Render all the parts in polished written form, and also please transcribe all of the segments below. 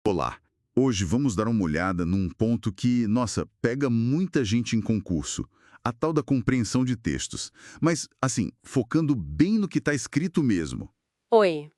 Olá! Hoje vamos dar uma olhada num ponto que, nossa, pega muita gente em concurso, a tal da compreensão de textos. Mas, assim, focando bem no que está escrito mesmo. Oi.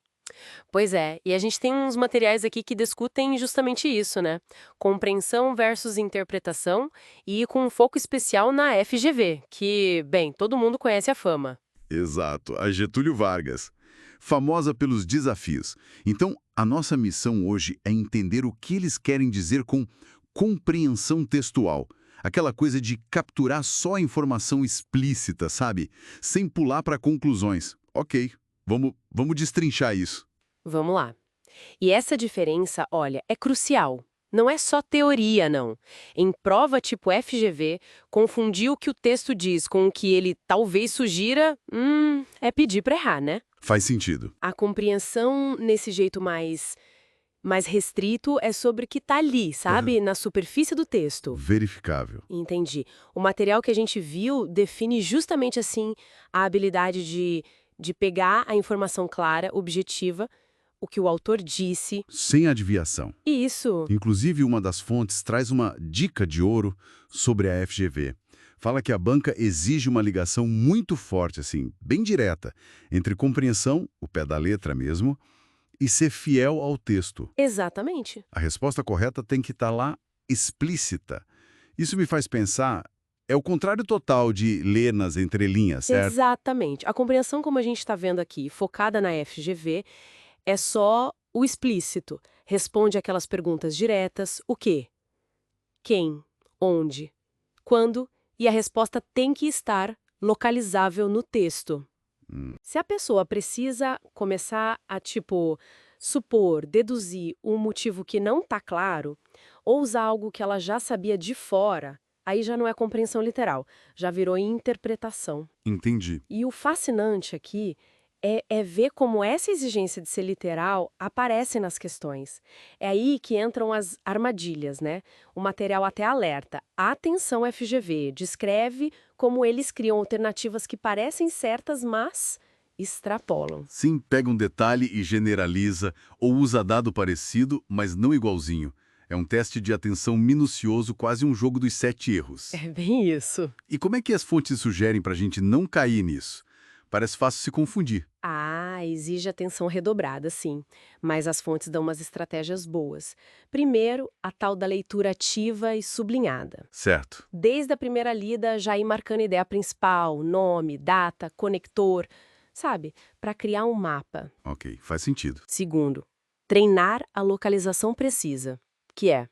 Pois é, e a gente tem uns materiais aqui que discutem justamente isso, né? Compreensão versus interpretação e com um foco especial na FGV, que, bem, todo mundo conhece a fama. Exato, a Getúlio Vargas, famosa pelos desafios. Então, a nossa missão hoje é entender o que eles querem dizer com compreensão textual. Aquela coisa de capturar só a informação explícita, sabe? Sem pular para conclusões. Ok, vamos destrinchar isso. Vamos lá. E essa diferença, olha, é crucial. Não é só teoria, não. Em prova tipo FGV, confundir o que o texto diz com o que ele talvez sugira, é pedir para errar, né? Faz sentido. A compreensão nesse jeito mais restrito é sobre o que tá ali, Aham. sabe? Na superfície do texto. Verificável. Entendi. O material que a gente viu define justamente assim a habilidade de pegar a informação clara, objetiva, o que o autor disse. Sem adivinhação. E isso, Inclusive, uma das fontes traz uma dica de ouro sobre a FGV. Fala que a banca exige uma ligação muito forte, assim, bem direta, entre compreensão, o pé da letra mesmo, e ser fiel ao texto. exatamente. A resposta correta tem que estar lá explícita. Isso me faz pensar, é o contrário total de ler nas entrelinhas, certo? Exatamente. A compreensão, como a gente está vendo aqui, focada na FGV, é só o explícito. Responde aquelas perguntas diretas: o quê? Quem? Onde? Quando? E a resposta tem que estar localizável no texto. Hum, Se a pessoa precisa começar a, tipo, supor, deduzir um motivo que não está claro, ou usar algo que ela já sabia de fora, aí já não é compreensão literal, já virou interpretação. entendi. E o fascinante aqui é ver como essa exigência de ser literal aparece nas questões. É aí que entram as armadilhas, né? O material até alerta. Atenção FGV, descreve como eles criam alternativas que parecem certas, mas extrapolam. Sim, pega um detalhe e generaliza, ou usa dado parecido, mas não igualzinho. É um teste de atenção minucioso, quase um jogo dos 7 erros. É bem isso. E como é que as fontes sugerem para a gente não cair nisso? Parece fácil se confundir. Ah, exige atenção redobrada, sim. Mas as fontes dão umas estratégias boas. Primeiro, a tal da leitura ativa e sublinhada. Certo. Desde a primeira lida, já ir marcando ideia principal, nome, data, conector, sabe? Para criar um mapa. Ok, faz sentido. Segundo, treinar a localização precisa, que é,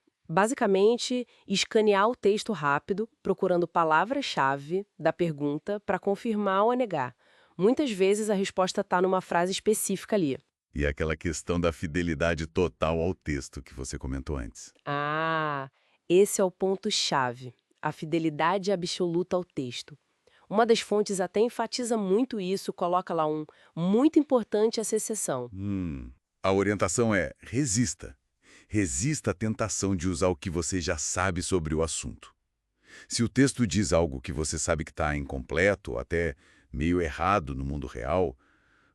basicamente, escanear o texto rápido, procurando palavras-chave da pergunta para confirmar ou negar. Muitas vezes a resposta está numa frase específica ali. E aquela questão da fidelidade total ao texto que você comentou antes. Ah, esse é o ponto-chave, a fidelidade absoluta ao texto. Uma das fontes até enfatiza muito isso, coloca lá um muito importante essa exceção. A orientação é resista. Resista à tentação de usar o que você já sabe sobre o assunto. Se o texto diz algo que você sabe que está incompleto, ou até meio errado no mundo real,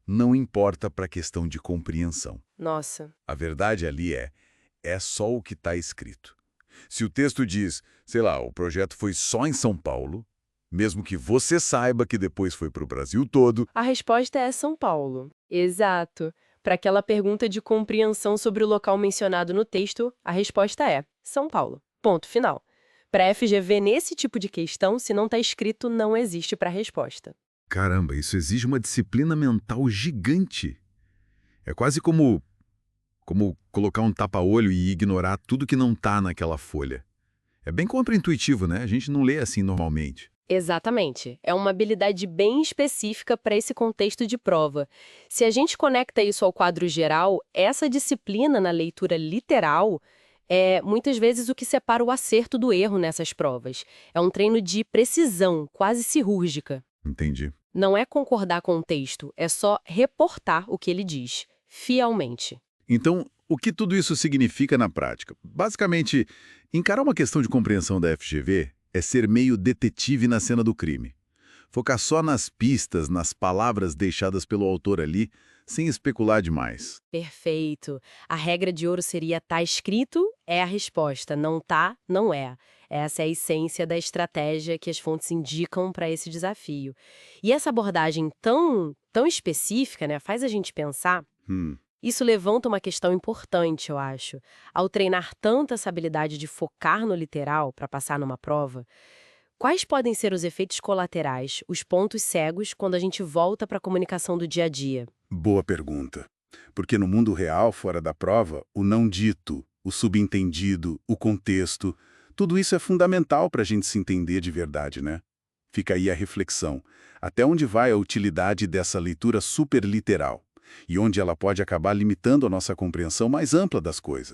não importa para a questão de compreensão. Nossa, A verdade ali é só o que está escrito. Se o texto diz, sei lá, o projeto foi só em São Paulo, mesmo que você saiba que depois foi para o Brasil todo, a resposta é São Paulo. Exato. Para aquela pergunta de compreensão sobre o local mencionado no texto, a resposta é São Paulo. Ponto final. Para FGV, nesse tipo de questão, se não está escrito, não existe para a resposta. caramba, isso exige uma disciplina mental gigante. É quase como colocar um tapa-olho e ignorar tudo que não está naquela folha. É bem contraintuitivo, né? A gente não lê assim normalmente. Exatamente. É uma habilidade bem específica para esse contexto de prova. Se a gente conecta isso ao quadro geral, essa disciplina na leitura literal é muitas vezes o que separa o acerto do erro nessas provas. É um treino de precisão, quase cirúrgica. Entendi. Não é concordar com o texto, é só reportar o que ele diz, fielmente. Então, o que tudo isso significa na prática? Basicamente, encarar uma questão de compreensão da FGV é ser meio detetive na cena do crime. Focar só nas pistas, nas palavras deixadas pelo autor ali, sem especular demais. Perfeito. A regra de ouro seria tá escrito, é a resposta. Não tá, não é. Essa é a essência da estratégia que as fontes indicam para esse desafio. E essa abordagem tão específica, né, faz a gente pensar. Hum. Isso levanta uma questão importante, eu acho. Ao treinar tanto essa habilidade de focar no literal para passar numa prova, quais podem ser os efeitos colaterais, os pontos cegos, quando a gente volta para a comunicação do dia a dia? Boa pergunta. Porque no mundo real, fora da prova, o não dito, o subentendido, o contexto, tudo isso é fundamental para a gente se entender de verdade, né? Fica aí a reflexão. Até onde vai a utilidade dessa leitura superliteral? E onde ela pode acabar limitando a nossa compreensão mais ampla das coisas?